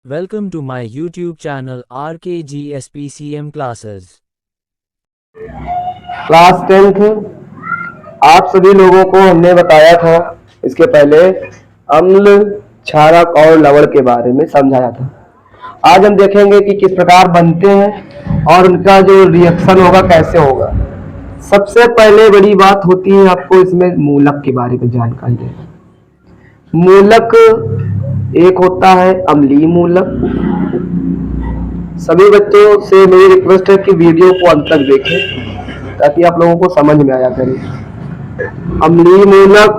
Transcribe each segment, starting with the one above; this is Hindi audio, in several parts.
Welcome to my YouTube channel RKGSPCM Classes. Class 10th आप सभी लोगों को हमने बताया था इसके पहले अम्ल, क्षारक और लवण के बारे में समझाया था। आज हम देखेंगे कि किस प्रकार बनते हैं और उनका जो रिएक्शन होगा कैसे होगा। सबसे पहले बड़ी बात होती है आपको इसमें मूलक के बारे में जानकारी देना। मूलक एक होता है अम्लीय मूलक। सभी बच्चों से मेरी रिक्वेस्ट है कि वीडियो को अंत तक देखें ताकि आप लोगों को समझ में आया करे। अम्लीय मूलक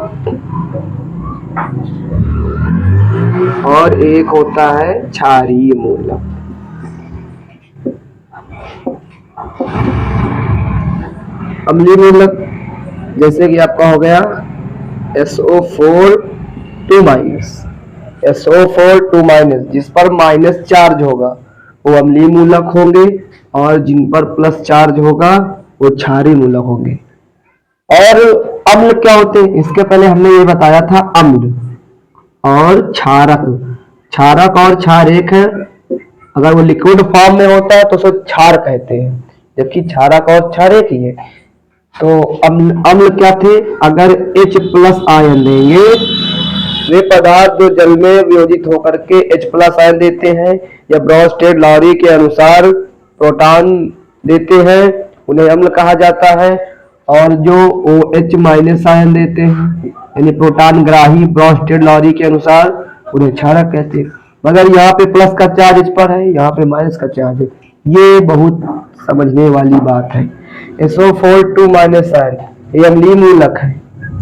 और एक होता है क्षारीय मूलक। अम्लीय मूलक जैसे कि आपका हो गया SO4 2 जिस पर माइनस चार्ज होगा वो अम्लीय मूलक होंगे और जिन पर प्लस चार्ज होगा वो क्षारीय मूलक होंगे। और अम्ल क्या होते हैं इसके पहले हमने ये बताया था अम्ल और क्षारक। क्षारक और क्षार एक है। अगर वो लिक्विड फॉर्म में होता है तो उसे क्षार कहते हैं, जबकि क्षारक और क्षार एक ही है। तो अम्ल क्या थे? अगर H प्लस आयन देंगे, वे पदार्थ जो जल में वियोजित होकर के H प्लस आयन देते हैं या ब्रॉन्स्टेड लॉरी के अनुसार प्रोटॉन देते हैं उन्हें अम्ल कहा जाता है। और जो OH माइनस आयन देते हैं यानी प्रोटॉन ग्राही ब्रॉन्स्टेड लॉरी के अनुसार उन्हें क्षारक कहते हैं। मगर यहाँ पे प्लस का चार्ज इस पर है, यहाँ पे माइनस का चार्ज है। ये बहुत समझने वाली बात है। SO4 2 आयन ये अम्लीय मूलक है।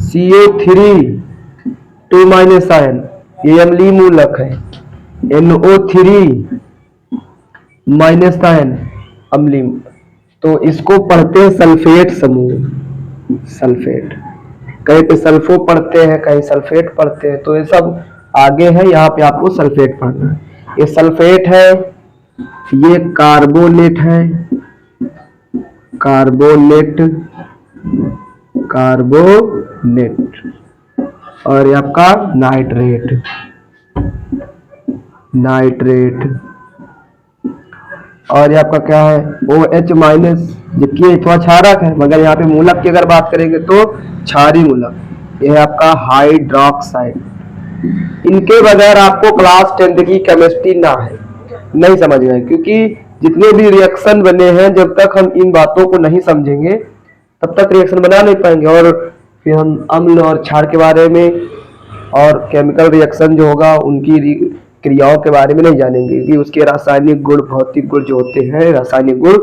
CO3 2 आयन ये अम्लीय मूलक है। NO3 माइनस आयन अम्लीय। तो इसको पढ़ते हैं सल्फेट समूह। सल्फेट कहीं पे सल्फो पढ़ते हैं, कहीं सल्फेट पढ़ते हैं, तो ये सब आगे है। यहाँ पे आपको सल्फेट पढ़ना है। ये सल्फेट है, ये कार्बोनेट है, कार्बोनेट और ये आपका नाइट्रेट। और ये आपका क्या है? OH माइनस, जबकि ये थोड़ा क्षारक है, मगर यहाँ पे मूलक की अगर बात करेंगे तो क्षारीय मूलक। ये है आपका हाइड्रोक्साइड। इनके बगैर आपको क्लास 10th की केमिस्ट्री नहीं समझ में, क्योंकि जितने भी रिएक्शन बने हैं जब तक हम इन बातों को नहीं समझेंगे तब तक रिएक्शन बना नहीं पाएंगे। और फिर हम अम्ल और क्षार के बारे में और केमिकल रिएक्शन जो होगा उनकी क्रियाओं के बारे में नहीं जानेंगे कि उसके रासायनिक गुण, भौतिक गुण जो होते हैं, रासायनिक गुण,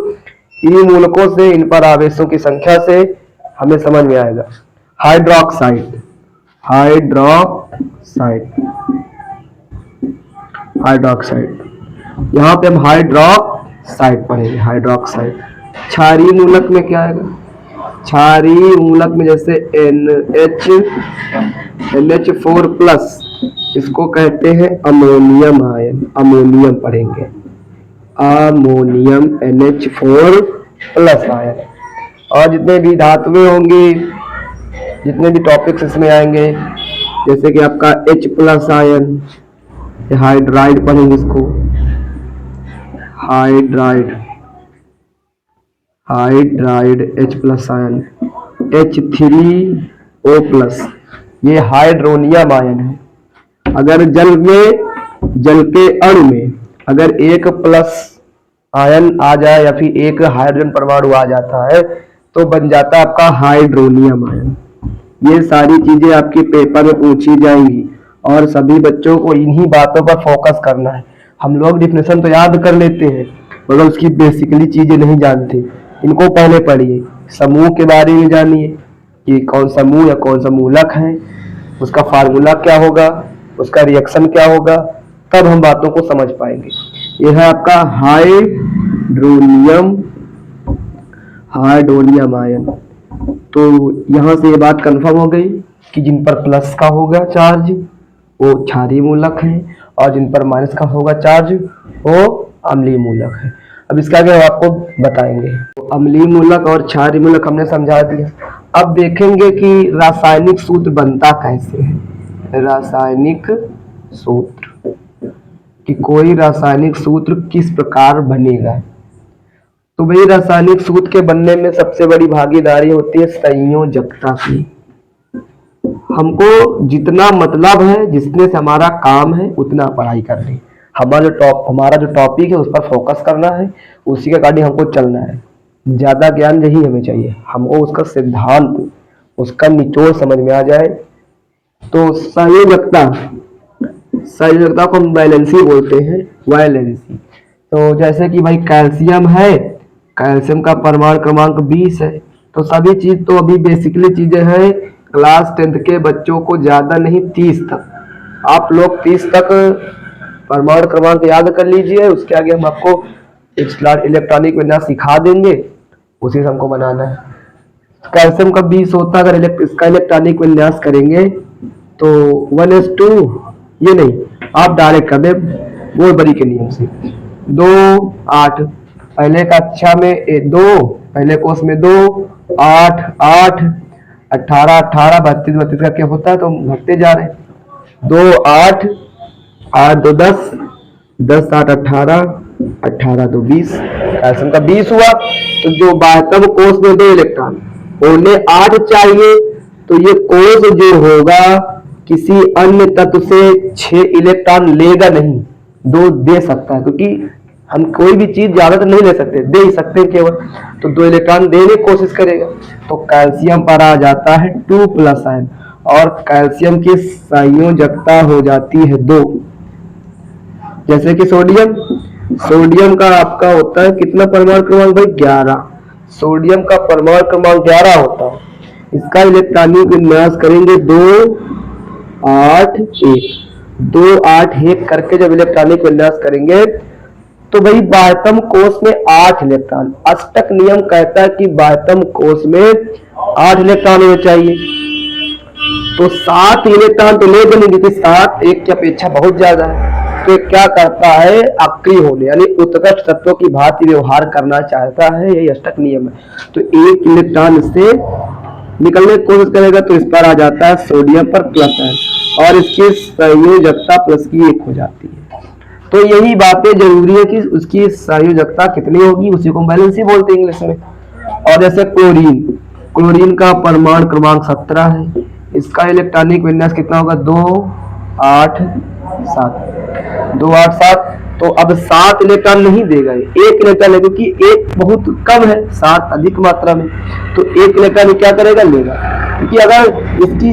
इन मूलकों से, इन पर आवेशों की संख्या से हमें समझ में आएगा। हाइड्रोक्साइड यहाँ पे हम हाइड्रोक्साइड पढ़ेंगे। हाइड्रोक्साइड क्षारीय मूलक में क्या आएगा? क्षारीय मूलक में जैसे NH4 प्लस, इसको कहते हैं अमोनियम आयन। अमोनियम पढ़ेंगे, अमोनियम NH4 प्लस आयन। और जितने भी धातुएं होंगी, जितने भी टॉपिक्स इसमें आएंगे, जैसे कि आपका H प्लस आयन, हाइड्राइड पढ़ेंगे इसको। Hydride H plus ion, H3O plus, ये हाइड्रोनियम आयन है। अगर जल के अणु में अगर एक प्लस आयन आ जाए या फिर एक हाइड्रोजन परमाणु आ जाता है तो बन जाता है आपका हाइड्रोनियम आयन। ये सारी चीजें आपके पेपर में पूछी जाएंगी और सभी बच्चों को इन्हीं बातों पर फोकस करना है। हम लोग डिफिनेशन तो याद कर लेते हैं मगर उसकी बेसिकली चीजें नहीं जानते। इनको पहले पढ़िए, समूह के बारे में जानिए कि कौन सा समूह या कौन सा मूलक है, उसका फार्मूला क्या होगा, उसका रिएक्शन क्या होगा, तब हम बातों को समझ पाएंगे। यह है आपका हाइड्रोनियम आयन। तो यहाँ से ये बात कंफर्म हो गई कि जिन पर प्लस का होगा चार्ज वो क्षारीय मूलक है और जिन पर माइनस का होगा चार्ज वो अम्लीय मूलक है। अब इसका आगे आपको बताएंगे। तो अम्लीय मूलक और क्षारीय मूलक हमने समझा दिया। अब देखेंगे कि रासायनिक सूत्र बनता कैसे है। रासायनिक सूत्र कि कोई रासायनिक सूत्र किस प्रकार बनेगा। तो भाई रासायनिक सूत्र के बनने में सबसे बड़ी भागीदारी होती है संयोजकता की। हमको जितना मतलब है, जिसने से हमारा काम है, उतना पढ़ाई करनी है। हमारा जो टॉपिक है उस पर फोकस करना है, उसी के अकॉर्डिंग हमको चलना है। ज्यादा ज्ञान यही हमें चाहिए, हमको उसका सिद्धांत, उसका निचोड़ समझ में आ जाए। तो संयोजकता को हम वैलेंसी बोलते हैं, वैलेंसी। तो जैसे कि भाई कैल्शियम है, कैल्शियम का परमाणु क्रमांक 20 है। तो सभी चीज तो अभी बेसिकली चीजें हैं क्लास 10th के बच्चों को, ज्यादा नहीं 30 तक। आप लोग 30 तक परमाणु क्रमांक याद कर लीजिए, उसके आगे हम आपको इलेक्ट्रॉनिक विन्यास सिखा देंगे, उसी से हमको बनाना है। कैल्शियम का 20 होता है, अगर इसका इलेक्ट्रॉनिक विन्यास करेंगे तो 1s2, ये नहीं, आप डायरेक्ट कर दे वो बड़ी के नियम से। 2 8 पहले कक्षा में 2, पहले कोर्स में 2 8 8 18 18 32 32 का क्या होता है, तो घटते जा रहे हैं। 2 8 8 2 10 10 8 18 18 2 20, कैल्शियम का 20 हुआ। तो जो बाह्यतम कोष में 2 इलेक्ट्रॉन, उन्हें 8 चाहिए, तो ये कोष जो होगा किसी अन्य तत्व से 6 इलेक्ट्रॉन लेगा नहीं, 2 दे सकता है, क्योंकि हम कोई भी चीज ज्यादा तो नहीं ले सकते, दे ही सकते हैं केवल, तो 2 इलेक्ट्रॉन देने की कोशिश करेगा। तो कैल्शियम पर आ जाता है 2+ आयन, और कैल्शियम की संयोजकता हो जाती है 2। जैसे कि सोडियम का आपका होता है कितना परमाणु क्रमांक भाई, 11। सोडियम का परमाणु क्रमांक 11 होता है। इसका इलेक्ट्रॉनिक विन्यास करेंगे 2 8 1 2 8 1 करके जब इलेक्ट्रॉनिक विन्यास करेंगे तो भाई बाह्यतम कोष में 8 इलेक्ट्रॉन, अष्टक नियम कहता है कि बाह्यतम कोष में 8 इलेक्ट्रॉन होने चाहिए। तो 7 इलेक्ट्रॉन तो ले देंगे, क्योंकि 7 1 की अपेक्षा बहुत ज्यादा है। तो क्या करता है, अक्रिय होने यानी उत्कृष्ट तत्वों की भांति व्यवहार करना चाहता है, यही अष्टक नियम है। तो 1 इलेक्ट्रॉन इससे निकलने की कोशिश करेगा, तो इस पर आ जाता है सोडियम पर प्लस है, और इसकी संयोजकता प्लस की 1 हो जाती है। तो यही बातें जरूरी है कि उसकी संयोजकता कितनी होगी, उसी को वैलेंसी बोलते हैं इंग्लिश में। और जैसे क्लोरीन का परमाणु क्रमांक 17 है, इसका इलेक्ट्रॉनिक विन्यास कितना होगा, 2 8 7 2 8 7। तो अब 7 इलेक्ट्रॉन नहीं देगा, 1 इलेक्ट्रॉन है, क्योंकि 1 बहुत कम है, 7 अधिक मात्रा में, तो 1 इलेक्ट्रॉन क्या करेगा, लेगा। क्योंकि अगर इसकी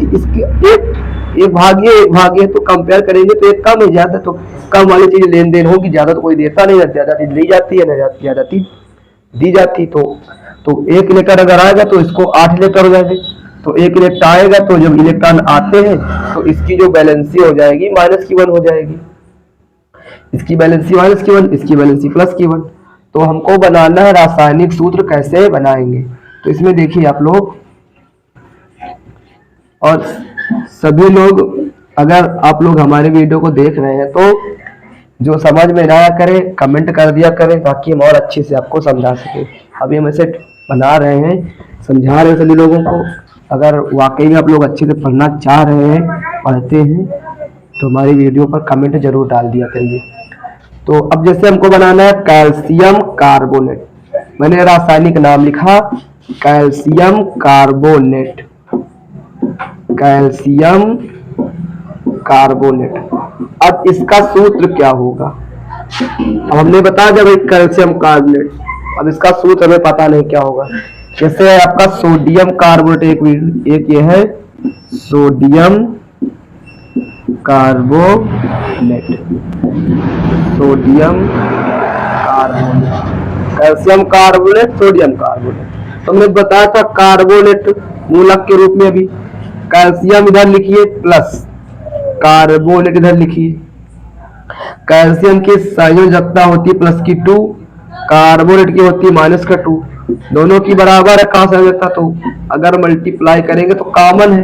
एक भाग्य तो कंपेयर करेंगे तो एक कम है, ज्यादा तो कम वाली चीज लेन देन होगी, ज्यादा तो कोई देता नहीं, ज्यादा चीज ली जाती है, ना ज्यादा चीज दी जाती। तो 1 इलेक्ट्रॉन अगर आएगा तो इसको 8 इलेक्ट्रॉन हो जाएंगे, तो 1 इलेक्ट्रॉन आएगा, तो जब इलेक्ट्रॉन आते हैं तो इसकी जो बैलेंसी हो जाएगी -1 हो जाएगी, इसकी बैलेंसी -1, इसकी बैलेंसी +1। तो हमको बनाना है रासायनिक सूत्र, कैसे बनाएंगे, तो इसमें देखिए आप लोग, और सभी लोग, अगर आप लोग हमारे वीडियो को देख रहे हैं तो जो समझ में ना आया करें कमेंट कर दिया करें, ताकि हम और अच्छे से आपको समझा सके। अभी हम ऐसे बना रहे हैं, समझा रहे हैं सभी लोगों को। अगर वाकई में आप लोग अच्छे से पढ़ना चाह रहे हैं, पढ़ते हैं, तो हमारी वीडियो पर कमेंट जरूर डाल दिया करिए। तो अब जैसे हमको बनाना है कैल्शियम कार्बोनेट, मैंने रासायनिक नाम लिखा कैल्शियम कार्बोनेट, कैल्शियम कार्बोनेट। अब इसका सूत्र क्या होगा, अब हमने बता दिया भाई कैल्शियम कार्बोनेट, अब इसका सूत्र हमें पता नहीं क्या होगा। जैसे आपका सोडियम कार्बोनेट, एक ये है sodium carbonate, sodium carbonate, calcium carbonate, sodium carbonate. तो हमने बताया था कार्बोनेट मूलक के रूप में, अभी कैल्शियम इधर लिखिए प्लस कार्बोनेट इधर लिखिए। कैल्शियम की संयोजकता होती है +2, कार्बोनेट की होती है -2, दोनों की बराबर है। कहां संयोजकता, तो अगर मल्टीप्लाई करेंगे तो कॉमन है,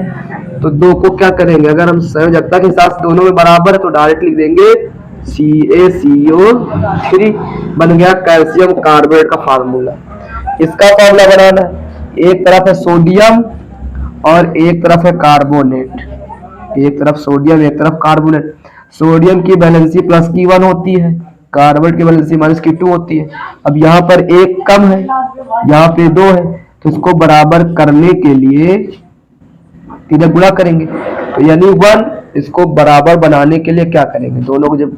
तो 2 को क्या करेंगे, अगर हम संयोजकता के साथ दोनों में बराबर है तो डायरेक्ट लिख देंगे CaCO3, बन गया कैल्शियम कार्बोनेट का फार्मूला। इसका फॉर्मूला बनाना है, एक तरफ है सोडियम और एक तरफ है कार्बोनेट, एक तरफ सोडियम एक तरफ कार्बोनेट। सोडियम की वैलेंसी प्लस की 1 होती है, कार्बन की वैलेंसी माइनस की 2 होती है। अब यहाँ पर एक कम है, यहाँ पे 2 है, तो इसको बराबर करने के लिए इधर गुणा करेंगे, तो यानी 1। इसको बराबर बनाने के लिए क्या करेंगे, दोनों को जब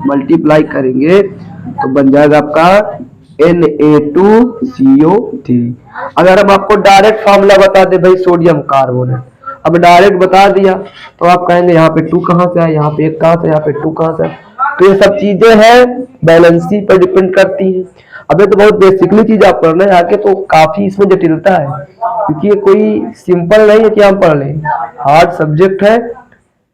मल्टीप्लाई करेंगे तो बन जाएगा आपका Na2CO3। अगर हम आपको डायरेक्ट फॉर्मूला बता दे भाई सोडियम कार्बोनेट, अब डायरेक्ट बता दिया तो आप कहेंगे यहाँ पे 2 कहाँ से आया, यहाँ पे 1 कहाँ से, यहाँ पे 2 कहाँ से आया। तो ये सब चीजें हैं बैलेंसी पर डिपेंड करती है। अब ये तो बहुत बेसिकली चीज आप पढ़ रहे हैं, आगे तो काफी इसमें जटिलता है, क्योंकि ये कोई सिंपल नहीं है कि हम पढ़ लें, हार्ड सब्जेक्ट है,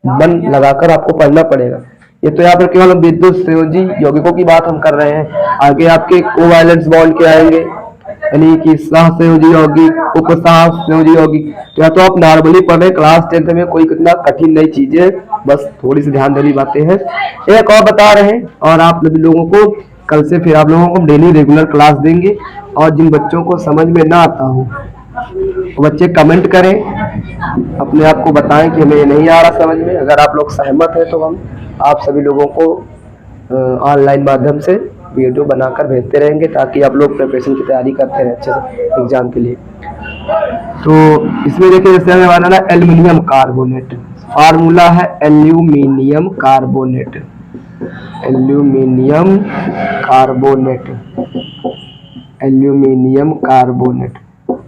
मन लगाकर आपको पढ़ना पड़ेगा। ये तो यहाँ पर केवल विद्युत संयोजी यौगिकों की बात हम कर रहे हैं, आगे आपके कोवैलेंस बॉन्ड के आएंगे, यानी कि सह संयोजी यौगिक, उपसह संयोजी यौगिक। तो या तो आप नॉर्मली पढ़ रहे हैं, क्लास 10th में कोई कितना कठिन नई चीजें, बस थोड़ी सी ध्यान देनी बातें हैं। एक और बता रहे हैं, और आप सभी लोगों को कल से फिर आप लोगों को डेली रेगुलर क्लास देंगे, और जिन बच्चों को समझ में ना आता हो वो बच्चे कमेंट करें, अपने आप को बताएं कि हमें ये नहीं आ रहा समझ में। अगर आप लोग सहमत हैं तो हम आप सभी लोगों को ऑनलाइन माध्यम से वीडियो बनाकर भेजते रहेंगे, ताकि आप लोग प्रिपरेशन की तैयारी करते रहें अच्छे से एग्जाम के लिए। तो इसमें देखिए जैसे हमें बनाना एल्यूमिनियम कार्बोनेट, फार्मूला है aluminium carbonate, aluminium carbonate, aluminium carbonate.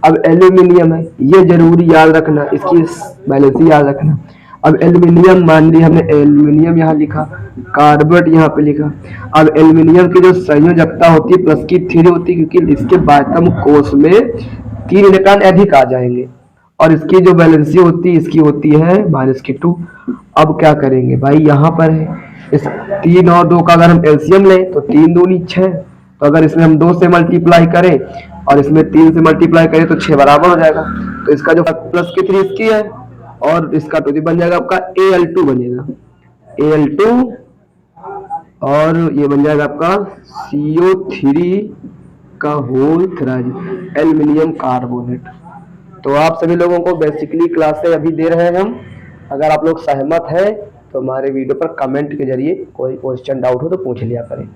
अब एल्यूमिनियम है, ये जरूरी याद रखना, इसकी बैलेंसी याद रखना। अब एल्यूमिनियम मान ली हमने, एल्यूमिनियम यहाँ लिखा, कार्बोनेट यहाँ पे लिखा। अब एल्यूमिनियम की जो संयोजकता होती है प्लस की 3 होती है, क्योंकि इसके बाह्यतम कोश में 3 इलेक्ट्रॉन अधिक आ जाएंगे, और इसकी जो बैलेंसी होती है इसकी होती है माइनस की 2। अब क्या करेंगे भाई, यहाँ पर है इस 3 और 2 का अगर हम एलसीएम लें तो 3 दूनी 6, तो अगर इसमें हम 2 से मल्टीप्लाई करें और इसमें 3 से मल्टीप्लाई करें तो 6 बराबर हो जाएगा। तो इसका जो प्लस की 3 इसकी है, और इसका तो बन जाएगा आपका Al2 बनेगा, Al2, और ये बन जाएगा आपका CO3 का होल थ्राइज, एल्यूमिनियम कार्बोनेट। तो आप सभी लोगों को बेसिकली क्लासें अभी दे रहे हैं हम। अगर आप लोग सहमत हैं तो हमारे वीडियो पर कमेंट के जरिए कोई क्वेश्चन डाउट हो तो पूछ लिया करें।